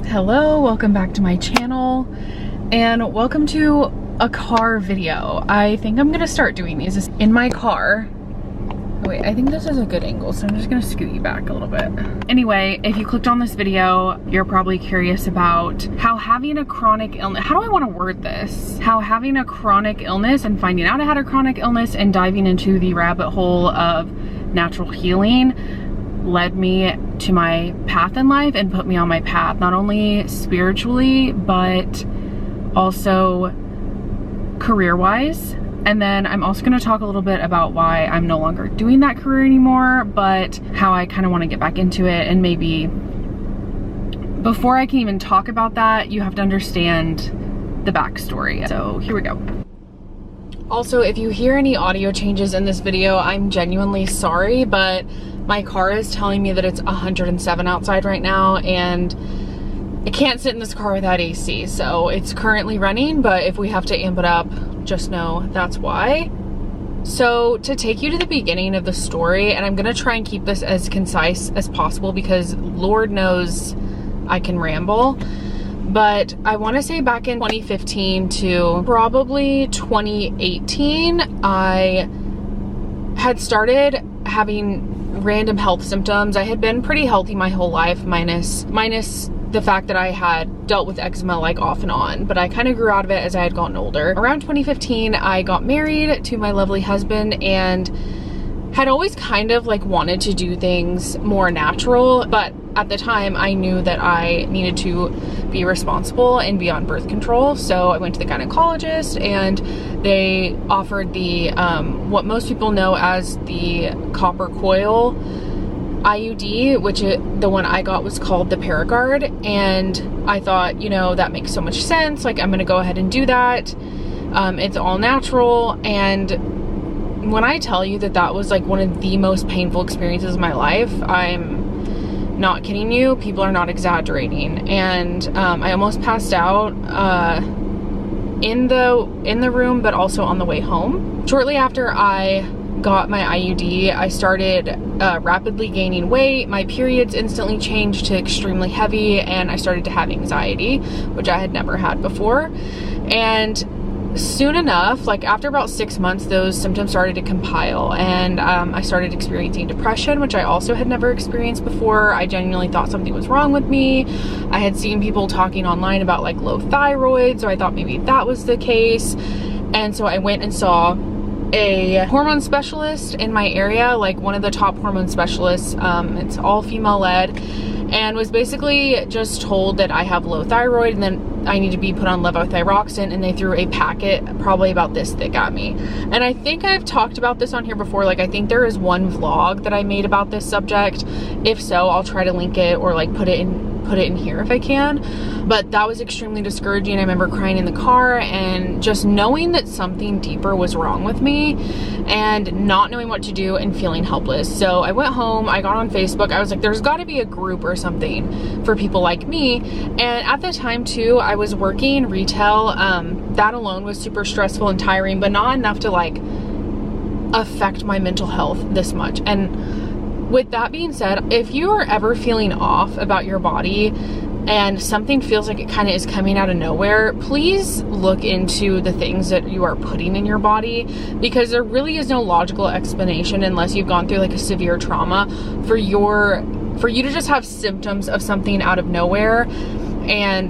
Hello, welcome back to my channel and welcome to a car video. I think I'm gonna start doing these in my car. Oh, wait, I think this is a good angle, so I'm just gonna scoot you back a little bit. Anyway, if you clicked on this video, you're probably curious about how having a chronic illness, how do I want to word this? How having a chronic illness and finding out I had a chronic illness and diving into the rabbit hole of natural healing led me to my path in life and put me on my path, not only spiritually, but also career-wise. And then I'm also gonna talk a little bit about why I'm no longer doing that career anymore, but how I kind of want to get back into it. And maybe before I can even talk about that, you have to understand the backstory. So here we go. Also, if you hear any audio changes in this video, I'm genuinely sorry, but my car is telling me that it's 107 outside right now and I can't sit in this car without AC. So it's currently running, but if we have to amp it up, just know that's why. So to take you to the beginning of the story, and I'm gonna try and keep this as concise as possible because Lord knows I can ramble. But I want to say back in 2015 to probably 2018, I had started having random health symptoms. I had been pretty healthy my whole life, minus the fact that I had dealt with eczema like off and on, but I kind of grew out of it as I had gotten older. Around 2015, I got married to my lovely husband and had always kind of like wanted to do things more natural, but at the time I knew that I needed to be responsible and be on birth control. So I went to the gynecologist and they offered the what most people know as the copper coil IUD, which the one I got was called the Paragard. And I thought, you know, that makes so much sense. Like, I'm gonna go ahead and do that. It's all natural. And when I tell you that that was like one of the most painful experiences of my life, I'm not kidding you. People are not exaggerating. And I almost passed out in the room, but also on the way home. Shortly after I got my IUD, I started rapidly gaining weight. My periods instantly changed to extremely heavy, and I started to have anxiety, which I had never had before. And soon enough, like after about 6 months, those symptoms started to compile, and I started experiencing depression, which I also had never experienced before. I genuinely thought something was wrong with me. I had seen people talking online about like low thyroid, so I thought maybe that was the case. And so I went and saw a hormone specialist in my area, like one of the top hormone specialists. It's all female led, and was basically just told that I have low thyroid and then I need to be put on levothyroxine, and they threw a packet probably about this thick at me. And I think I've talked about this on here before. Like, I think there is one vlog that I made about this subject. If so, I'll try to link it or like put it in here if I can. But that was extremely discouraging. I remember crying in the car and just knowing that something deeper was wrong with me and not knowing what to do and feeling helpless. So I went home, I got on Facebook. I was like, there's got to be a group or something for people like me. And at the time too, I was working retail. That alone was super stressful and tiring, but not enough to like affect my mental health this much. And with that being said, if you are ever feeling off about your body and something feels like it kind of is coming out of nowhere, please look into the things that you are putting in your body, because there really is no logical explanation unless you've gone through like a severe trauma for you to just have symptoms of something out of nowhere and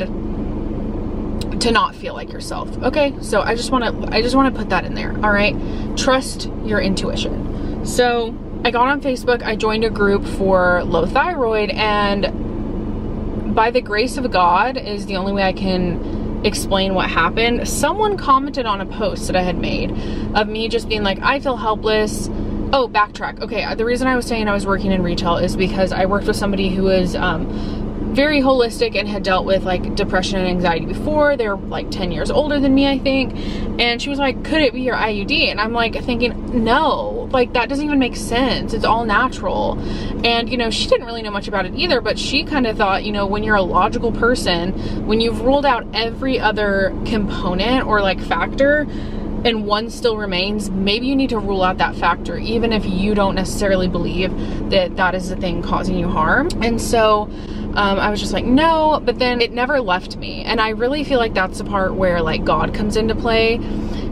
to not feel like yourself. Okay, so I just want to put that in there. All right, trust your intuition. So I got on Facebook, I joined a group for low thyroid, and by the grace of God is the only way I can explain what happened. Someone commented on a post that I had made of me just being like, I feel helpless. Oh, backtrack. Okay, the reason I was saying I was working in retail is because I worked with somebody who was very holistic and had dealt with like depression and anxiety before. They're like 10 years older than me, I think. And she was like, could it be your IUD? And I'm like thinking, no, like that doesn't even make sense. It's all natural. And you know, she didn't really know much about it either, but she kind of thought, you know, when you're a logical person, when you've ruled out every other component or like factor, and one still remains, maybe you need to rule out that factor, even if you don't necessarily believe that that is the thing causing you harm. And so I was just like, no, but then it never left me. And I really feel like that's the part where like God comes into play.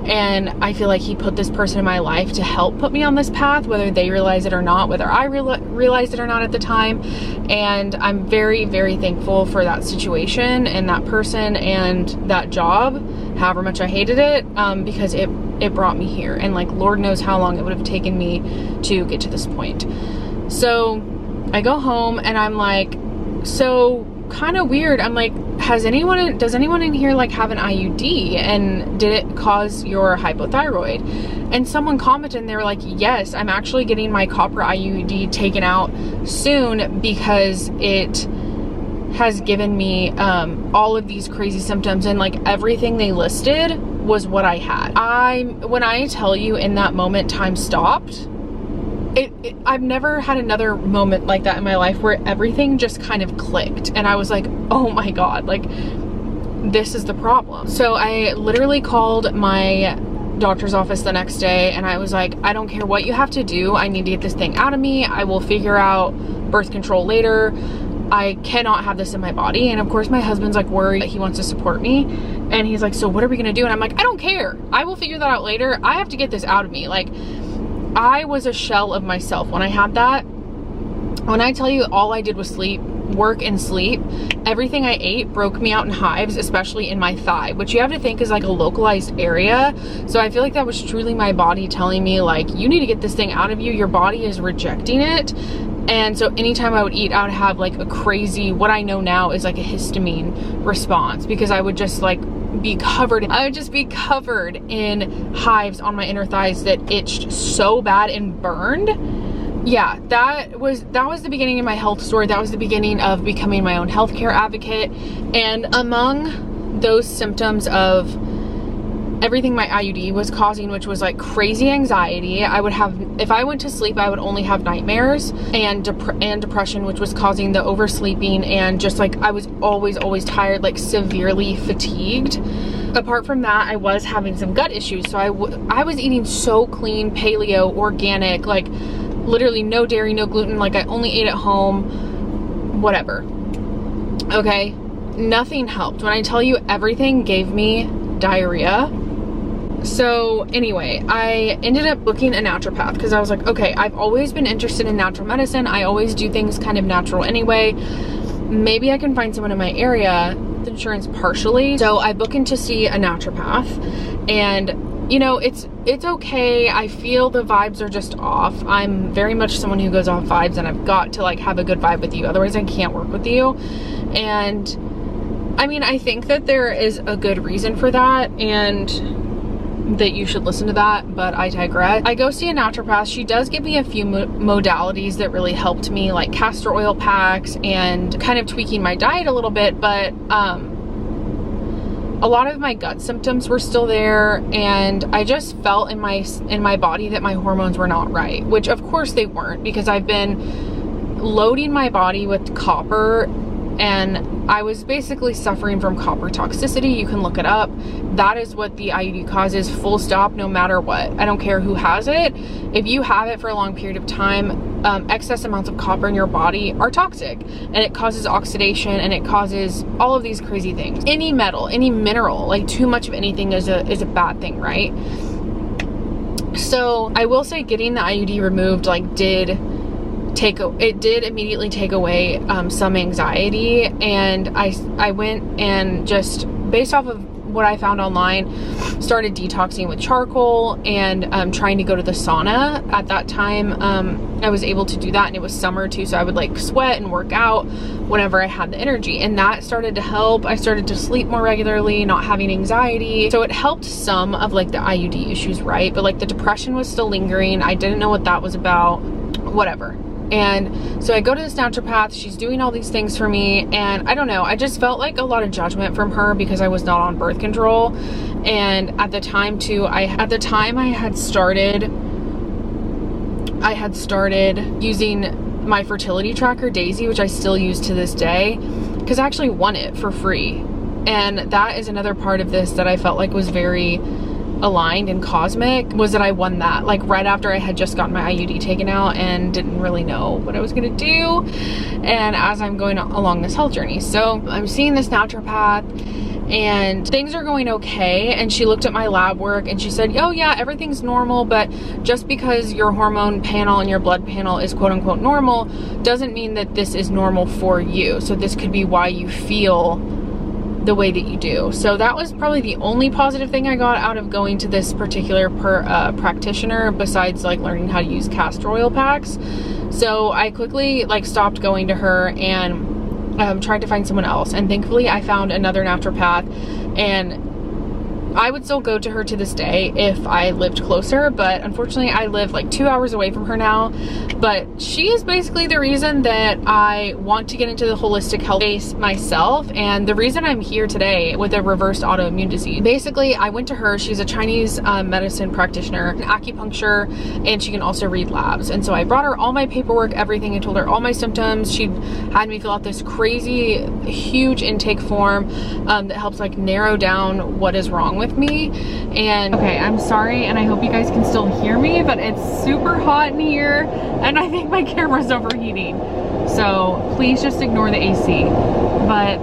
And I feel like he put this person in my life to help put me on this path, whether they realize it or not, whether I realized it or not at the time. And I'm very, very thankful for that situation and that person and that job, however much I hated it, because it brought me here. And like, Lord knows how long it would have taken me to get to this point. So I go home and I'm like, so kind of weird. I'm like, does anyone in here like have an IUD, and did it cause your hypothyroid? And someone commented and they were like, yes, I'm actually getting my copper IUD taken out soon because it has given me all of these crazy symptoms, and like everything they listed was what I had. When I tell you in that moment time stopped, I've never had another moment like that in my life where everything just kind of clicked, and I was like, oh my God, like this is the problem. So I literally called my doctor's office the next day and I was like, I don't care what you have to do, I need to get this thing out of me. I will figure out birth control later. I cannot have this in my body. And of course my husband's like worried that he wants to support me, and he's like, so what are we gonna do? And I'm like, I don't care, I will figure that out later. I have to get this out of me. Like, I was a shell of myself when I had that. When I tell you all I did was sleep, work and sleep, everything I ate broke me out in hives, especially in my thigh, which you have to think is like a localized area. So I feel like that was truly my body telling me like, you need to get this thing out of you. Your body is rejecting it. And so anytime I would eat, I would have like a crazy, what I know now is like a histamine response, because I would just like I would just be covered in hives on my inner thighs that itched so bad and burned. Yeah, that was the beginning of my health story. That was the beginning of becoming my own healthcare advocate. And among those symptoms of everything my IUD was causing, which was like crazy anxiety, I would have, if I went to sleep, I would only have nightmares, and depression, which was causing the oversleeping, and just like I was always tired, like severely fatigued. Apart from that, I was having some gut issues. So I was eating so clean, paleo, organic, like literally no dairy, no gluten, like I only ate at home, whatever. Okay, nothing helped. When I tell you, everything gave me diarrhea. So anyway, I ended up booking a naturopath because I was like, okay, I've always been interested in natural medicine. I always do things kind of natural anyway. Maybe I can find someone in my area with insurance partially. So I book in to see a naturopath, and you know, it's okay. I feel the vibes are just off. I'm very much someone who goes off vibes, and I've got to like have a good vibe with you. Otherwise I can't work with you. And I mean, I think that there is a good reason for that, and that you should listen to that, but I digress. I go see a naturopath. She does give me a few modalities that really helped me, like castor oil packs and kind of tweaking my diet a little bit, but a lot of my gut symptoms were still there, and I just felt in my body that my hormones were not right, which of course they weren't, because I've been loading my body with copper, and I was basically suffering from copper toxicity. You can look it up. That is what the IUD causes, full stop, no matter what. I don't care who has it. If you have it for a long period of time, excess amounts of copper in your body are toxic, and it causes oxidation, and it causes all of these crazy things. Any metal, any mineral, like too much of anything is a bad thing, right? So I will say getting the IUD removed like did immediately take away some anxiety, and I went and just based off of what I found online, started detoxing with charcoal and trying to go to the sauna. At that time, I was able to do that, and it was summer too, so I would like sweat and work out whenever I had the energy, and that started to help. I started to sleep more regularly, not having anxiety, so it helped some of like the IUD issues, right? But like the depression was still lingering. I didn't know what that was about, whatever. And so I go to this naturopath, she's doing all these things for me, and I don't know, I just felt like a lot of judgment from her because I was not on birth control. And at the time too, I had started using my fertility tracker, Daisy, which I still use to this day, because I actually won it for free. And that is another part of this that I felt like was very aligned and cosmic was that I won that, like right after I had just gotten my IUD taken out and didn't really know what I was gonna do, and as I'm going along this health journey. So I'm seeing this naturopath and things are going okay, and she looked at my lab work and she said, oh yeah, everything's normal, but just because your hormone panel and your blood panel is quote unquote normal doesn't mean that this is normal for you. So this could be why you feel the way that you do. So that was probably the only positive thing I got out of going to this particular practitioner, besides like learning how to use castor oil packs. So I quickly like stopped going to her and tried to find someone else, and thankfully I found another naturopath, and I would still go to her to this day if I lived closer, but unfortunately I live like 2 hours away from her now. But she is basically the reason that I want to get into the holistic health space myself, and the reason I'm here today with a reversed autoimmune disease. Basically, I went to her. She's a Chinese medicine practitioner, acupuncture, and she can also read labs. And so I brought her all my paperwork, everything, and told her all my symptoms. She had me fill out this crazy huge intake form that helps like narrow down what is wrong with me. And okay, I'm sorry, and I hope you guys can still hear me, but it's super hot in here and I think my camera's overheating, so please just ignore the AC. But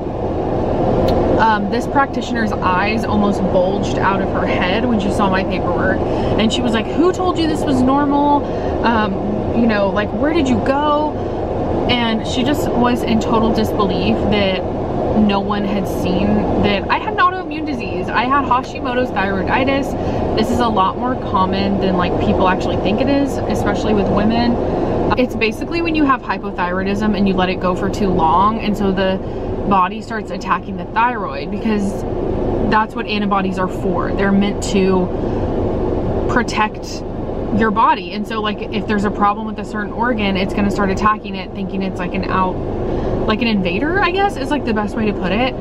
this practitioner's eyes almost bulged out of her head when she saw my paperwork, and she was like, who told you this was normal? You know, like, where did you go? And she just was in total disbelief that no one had seen that I had an autoimmune disease. I had Hashimoto's thyroiditis. This is a lot more common than like people actually think it is, especially with women. It's basically when you have hypothyroidism and you let it go for too long, and so the body starts attacking the thyroid, because that's what antibodies are for. They're meant to protect your body. And so like if there's a problem with a certain organ, it's going to start attacking it, thinking it's like an invader, I guess is like the best way to put it.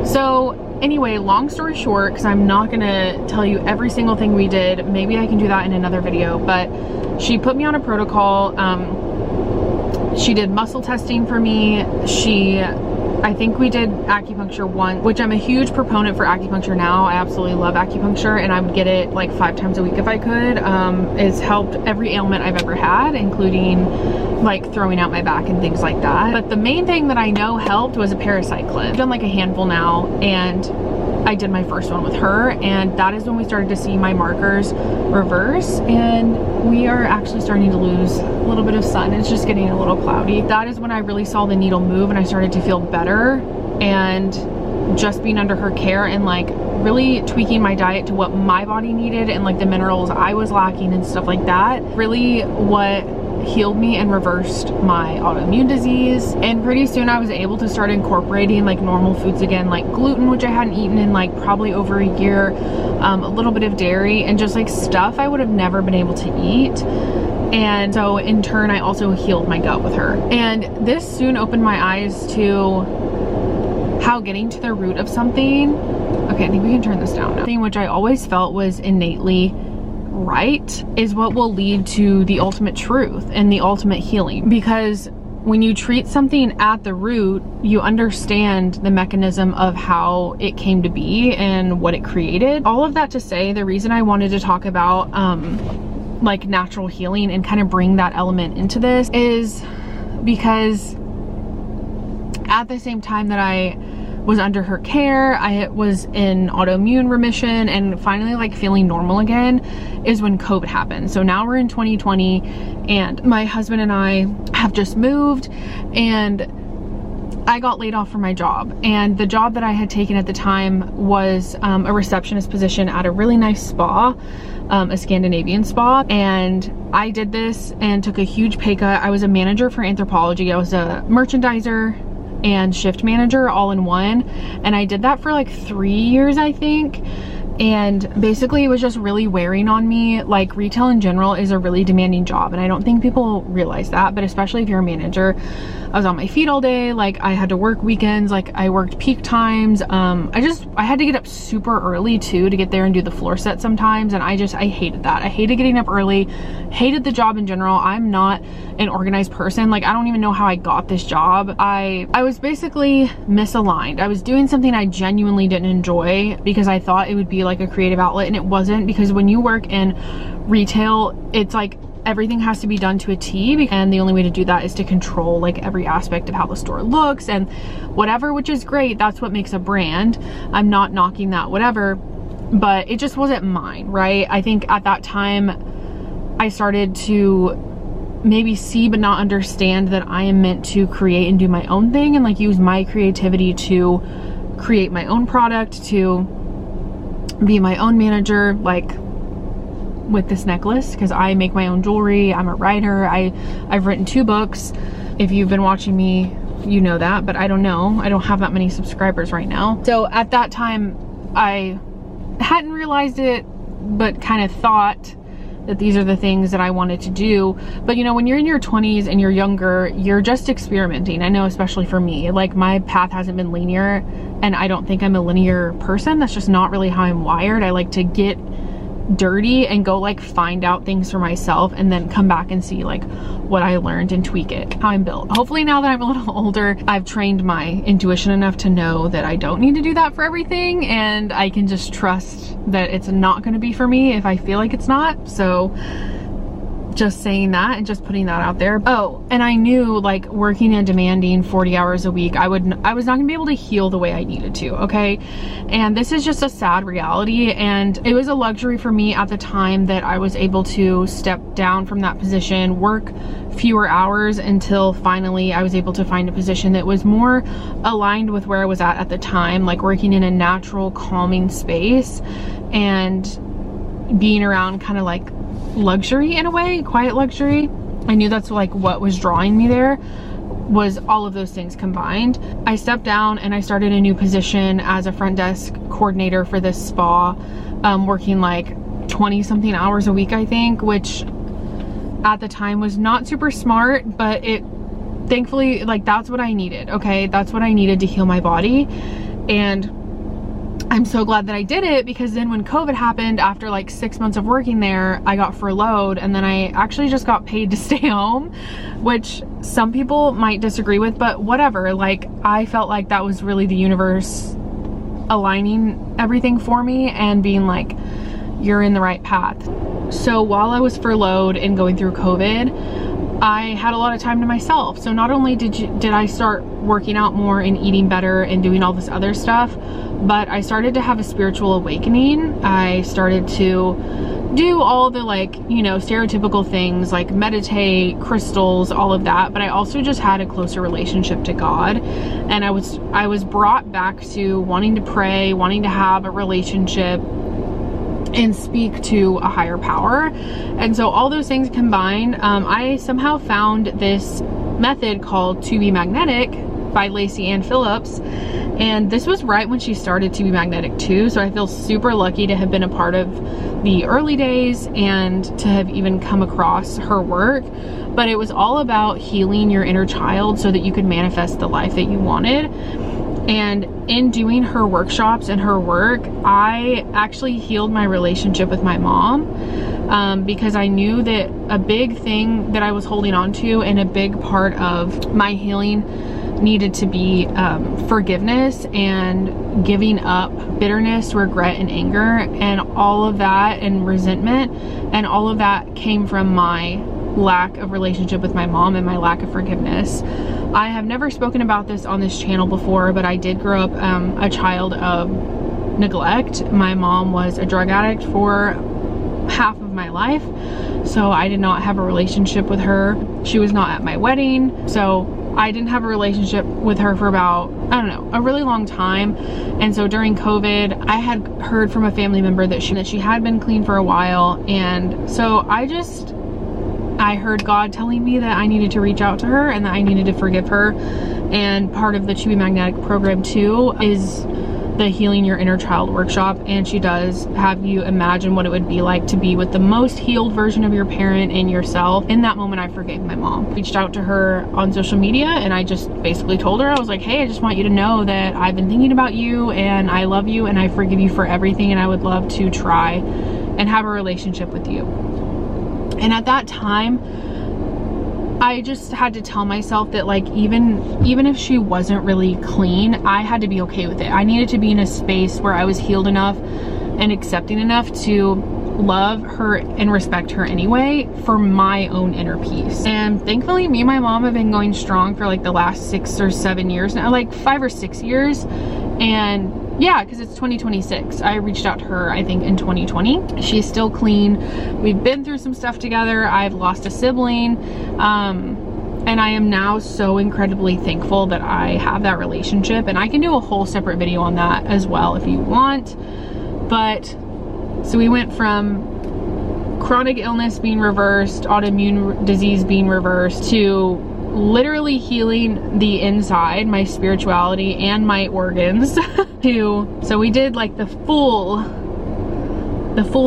So anyway, long story short, because I'm not going to tell you every single thing we did, maybe I can do that in another video, but she put me on a protocol. She did muscle testing for me. I think we did acupuncture once, which I'm a huge proponent for acupuncture now. I absolutely love acupuncture, and I would get it like 5 times a week if I could. It's helped every ailment I've ever had, including like throwing out my back and things like that. But the main thing that I know helped was a paracycline. I've done like a handful now, and I did my first one with her, and that is when we started to see my markers reverse, and we are actually starting to lose a little bit of sun. It's just getting a little cloudy. That is when I really saw the needle move, and I started to feel better. And just being under her care and like really tweaking my diet to what my body needed and like the minerals I was lacking and stuff like that, really what healed me and reversed my autoimmune disease. And pretty soon I was able to start incorporating like normal foods again, like gluten, which I hadn't eaten in like probably over a year, a little bit of dairy, and just like stuff I would have never been able to eat. And so in turn, I also healed my gut with her. And this soon opened my eyes to how getting to the root of something, okay, I think we can turn this down now, which I always felt was innately right, is what will lead to the ultimate truth and the ultimate healing. Because when you treat something at the root, you understand the mechanism of how it came to be and what it created. All of that to say, the reason I wanted to talk about like natural healing and kind of bring that element into this is because at the same time that I was under her care, I was in autoimmune remission and finally like feeling normal again, is when COVID happened. So now we're in 2020, and my husband and I have just moved, and I got laid off from my job. And the job that I had taken at the time was a receptionist position at a really nice spa, a Scandinavian spa. And I did this and took a huge pay cut. I was a manager for anthropology. I was a merchandiser and shift manager all in one, and I did that for like 3 years, I think. And basically it was just really wearing on me. Like, retail in general is a really demanding job, and I don't think people realize that, but especially if you're a manager. I was on my feet all day. Like, I had to work weekends, like I worked peak times. I had to get up super early too to get there and do the floor set sometimes, and I hated that. I hated getting up early, hated the job in general. I'm not an organized person. Like, I don't even know how I got this job. I was basically misaligned. I was doing something I genuinely didn't enjoy because I thought it would be like like a creative outlet, and it wasn't, because when you work in retail, it's like everything has to be done to a T, and the only way to do that is to control like every aspect of how the store looks and whatever, which is great. That's what makes a brand. I'm not knocking that, whatever, but it just wasn't mine, right? I think at that time I started to maybe see but not understand that I am meant to create and do my own thing, and like use my creativity to create my own product, to be my own manager, like with this necklace, because I make my own jewelry. I'm a writer. I've written 2 books. If you've been watching me, you know that, but I don't know. I don't have that many subscribers right now. So at that time, I hadn't realized it, but kind of thought that these are the things that I wanted to do. But you know, when you're in your 20s and you're younger, you're just experimenting. I know, especially for me, like my path hasn't been linear, and I don't think I'm a linear person. That's just not really how I'm wired. I like to get dirty and go like find out things for myself, and then come back and see like what I learned and tweak it, how I'm built. Hopefully now that I'm a little older, I've trained my intuition enough to know that I don't need to do that for everything, and I can just trust that it's not going to be for me if I feel like it's not. So just saying that and just putting that out there. Oh, and I knew like working and demanding 40 hours a week, I was not gonna be able to heal the way I needed to, okay? And this is just a sad reality, and it was a luxury for me at the time that I was able to step down from that position, work fewer hours, until finally I was able to find a position that was more aligned with where I was at the time, like working in a natural calming space and being around kind of like luxury in a way, quiet luxury. I knew that's like what was drawing me there, was all of those things combined. I stepped down and I started a new position as a front desk coordinator for this spa, working like 20 something hours a week, I think, which at the time was not super smart, but it thankfully, like, that's what I needed. Okay, that's what I needed to heal my body. And I'm so glad that I did it, because then when COVID happened, after like 6 months of working there, I got furloughed, and then I actually just got paid to stay home, which some people might disagree with, but whatever. Like, I felt like that was really the universe aligning everything for me and being like, you're in the right path. So while I was furloughed and going through COVID, I had a lot of time to myself. So not only did I start working out more and eating better and doing all this other stuff, but I started to have a spiritual awakening. I started to do all the, like, you know, stereotypical things like meditate, crystals, all of that, but I also just had a closer relationship to God, and I was brought back to wanting to pray, wanting to have a relationship and speak to a higher power. And so all those things combined, I somehow found this method called To Be Magnetic by Lacey Ann Phillips, and this was right when she started To Be Magnetic too, so I feel super lucky to have been a part of the early days and to have even come across her work. But it was all about healing your inner child so that you could manifest the life that you wanted. And in doing her workshops and her work, I actually healed my relationship with my mom, because I knew that a big thing that I was holding on to, and a big part of my healing, needed to be forgiveness and giving up bitterness, regret, and anger, and all of that, and resentment, and all of that came from my lack of relationship with my mom and my lack of forgiveness. I have never spoken about this on this channel before, but I did grow up a child of neglect. My mom was a drug addict for half of my life, so I did not have a relationship with her. She was not at my wedding, so I didn't have a relationship with her for about, I don't know, a really long time. And so during COVID, I had heard from a family member that she had been clean for a while, and so I heard God telling me that I needed to reach out to her and that I needed to forgive her. And part of the To Be Magnetic program too is the Healing Your Inner Child workshop, and she does have you imagine what it would be like to be with the most healed version of your parent and yourself. In that moment, I forgave my mom. Reached out to her on social media, and I just basically told her, I was like, hey, I just want you to know that I've been thinking about you, and I love you, and I forgive you for everything, and I would love to try and have a relationship with you. And at that time, I just had to tell myself that, like, even if she wasn't really clean, I had to be okay with it. I needed to be in a space where I was healed enough and accepting enough to love her and respect her anyway for my own inner peace. And thankfully, me and my mom have been going strong for like the last 6 or 7 years now, like 5 or 6 years. And yeah, because it's 2026. I reached out to her, I think, in 2020. She's still clean. We've been through some stuff together. I've lost a sibling. And I am now so incredibly thankful that I have that relationship. And I can do a whole separate video on that as well if you want. But, so we went from chronic illness being reversed, autoimmune disease being reversed, to literally healing the inside, my spirituality and my organs. So we did like the full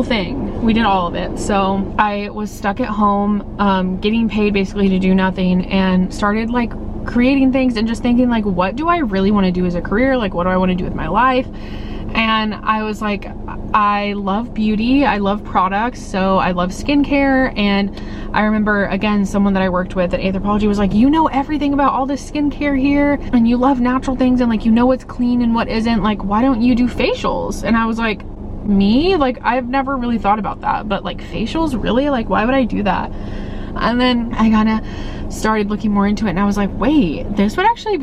thing. We did all of it. So I was stuck at home, getting paid basically to do nothing, and started like creating things and just thinking like, what do I really want to do as a career? Like, what do I want to do with my life? And I was like, I love beauty, I love products, so I love skincare. And I remember, again, someone that I worked with at Anthropology was like, you know everything about all this skincare here, and you love natural things, and like, you know what's clean and what isn't, like, why don't you do facials? And I was like, me? Like, I've never really thought about that, but like, facials, really? Like, why would I do that? And then I kind of started looking more into it, and I was like, wait, this would actually be